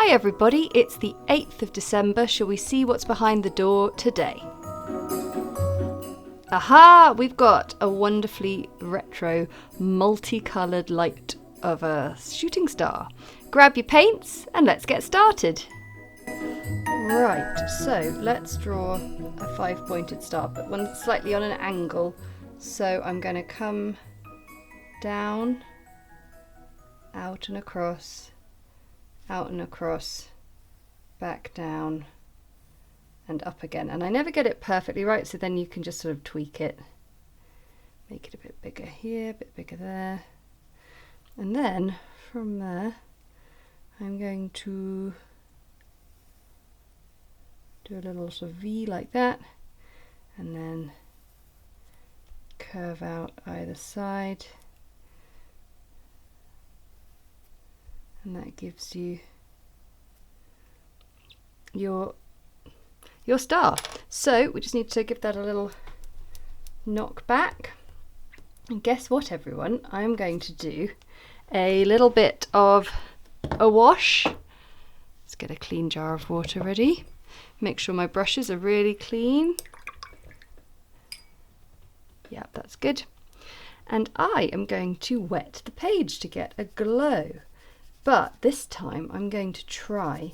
Hi everybody, it's the 8th of December. Shall we see what's behind the door today? Aha! We've got a wonderfully retro, multicoloured light of a shooting star. Grab your paints and let's get started. Right, so let's draw a 5-pointed star, but one slightly on an angle. So I'm going to come down, out and across, back down and up again. And I never get it perfectly right, so then you can just sort of tweak it. Make it a bit bigger here, a bit bigger there. And then from there, I'm going to do a little sort of V like that, and then curve out either side. And that gives you your star. So we just need to give that a little knock back. And guess what, everyone? I'm going to do a little bit of a wash. Let's get a clean jar of water ready. Make sure my brushes are really clean. Yep, that's good. And I am going to wet the page to get a glow. But this time I'm going to try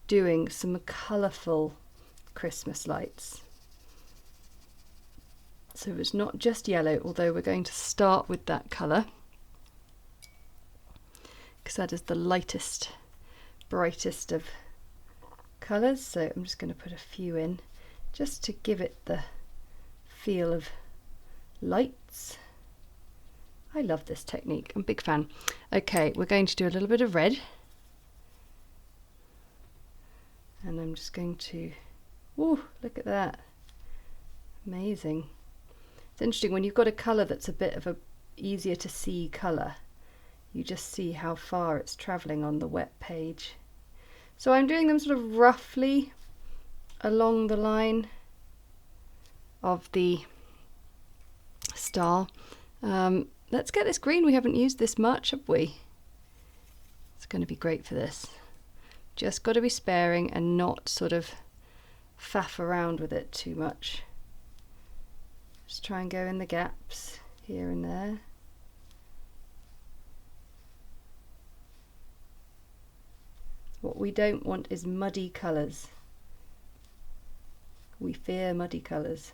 doing some colourful Christmas lights. So it's not just yellow, although we're going to start with that colour, because that is the lightest, brightest of colours. So I'm just going to put a few in just to give it the feel of lights. I love this technique, I'm a big fan. Okay, we're going to do a little bit of red. And I'm just going to, whoa, look at that. Amazing. It's interesting when you've got a colour that's a bit of a easier to see colour, you just see how far it's travelling on the wet page. So I'm doing them sort of roughly along the line of the star. Let's get this green. We haven't used this much, have we? It's going to be great for this. Just got to be sparing and not sort of faff around with it too much. Just try and go in the gaps here and there. What we don't want is muddy colours. We fear muddy colours.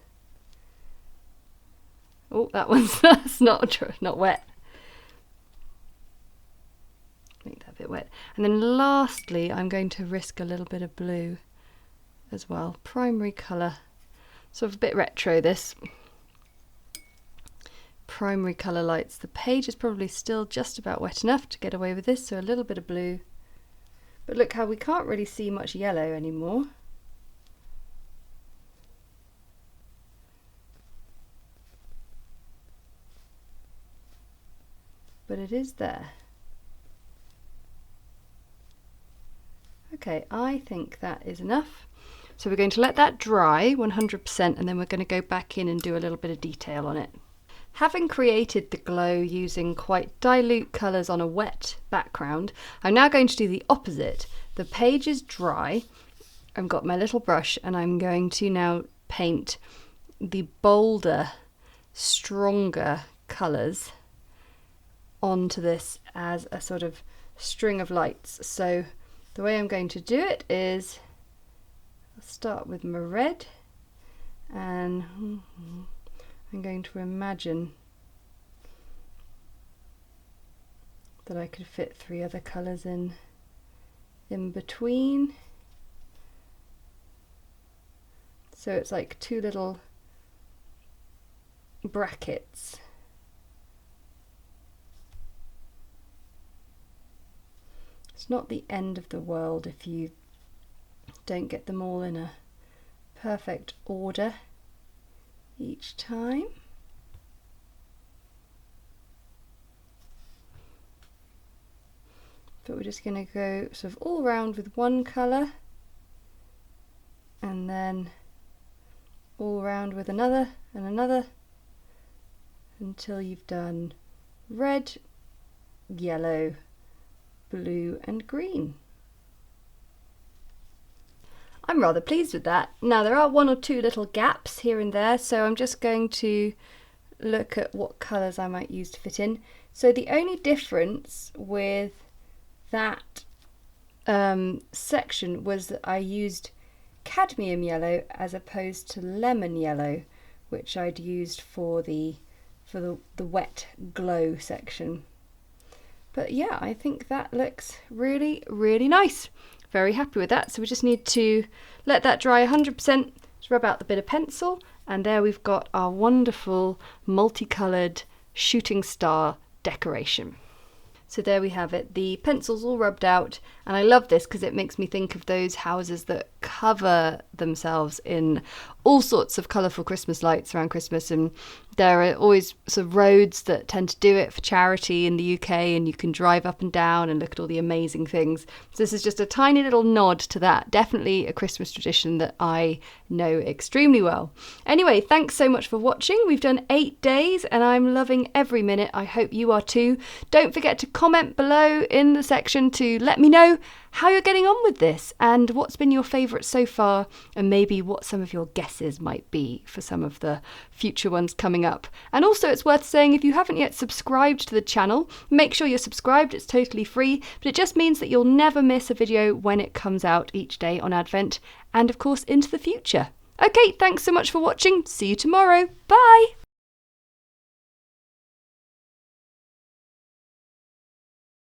Oh, that one's that's not wet. Make that a bit wet. And then lastly, I'm going to risk a little bit of blue as well. Primary colour. Sort of a bit retro, this. Primary colour lights. The page is probably still just about wet enough to get away with this, so a little bit of blue. But look how we can't really see much yellow anymore. But it is there. Okay, I think that is enough. So we're going to let that dry 100%, and then we're going to go back in and do a little bit of detail on it. Having created the glow using quite dilute colours on a wet background, I'm now going to do the opposite. The page is dry. I've got my little brush and I'm going to now paint the bolder, stronger colours onto this as a sort of string of lights. So the way I'm going to do it is I'll start with my red, and I'm going to imagine that I could fit 3 other colours in between. So it's like 2 little brackets. It's not the end of the world if you don't get them all in a perfect order each time. But we're just going to go sort of all round with one colour, and then all round with another and another, until you've done red, yellow, blue and green. I'm rather pleased with that. Now there are one or two little gaps here and there, so I'm just going to look at what colours I might use to fit in. So the only difference with that section was that I used cadmium yellow as opposed to lemon yellow, which I'd used for the wet glow section. But yeah, I think that looks really, really nice. Very happy with that. So we just need to let that dry 100%, just rub out the bit of pencil, and there we've got our wonderful multicoloured shooting star decoration. So there we have it, the pencil's all rubbed out, and I love this because it makes me think of those houses that cover themselves in all sorts of colourful Christmas lights around Christmas, and there are always sort of roads that tend to do it for charity in the UK, and you can drive up and down and look at all the amazing things. So this is just a tiny little nod to that, definitely a Christmas tradition that I know extremely well. Anyway, thanks so much for watching. We've done 8 days and I'm loving every minute. I hope you are too. Don't forget to comment below in the section to let me know how you're getting on with this and what's been your favourite so far, and maybe what some of your guesses might be for some of the future ones coming up. And also it's worth saying, if you haven't yet subscribed to the channel, make sure you're subscribed. It's totally free, but it just means that you'll never miss a video when it comes out each day on Advent and of course into the future. Okay, thanks so much for watching. See you tomorrow. Bye!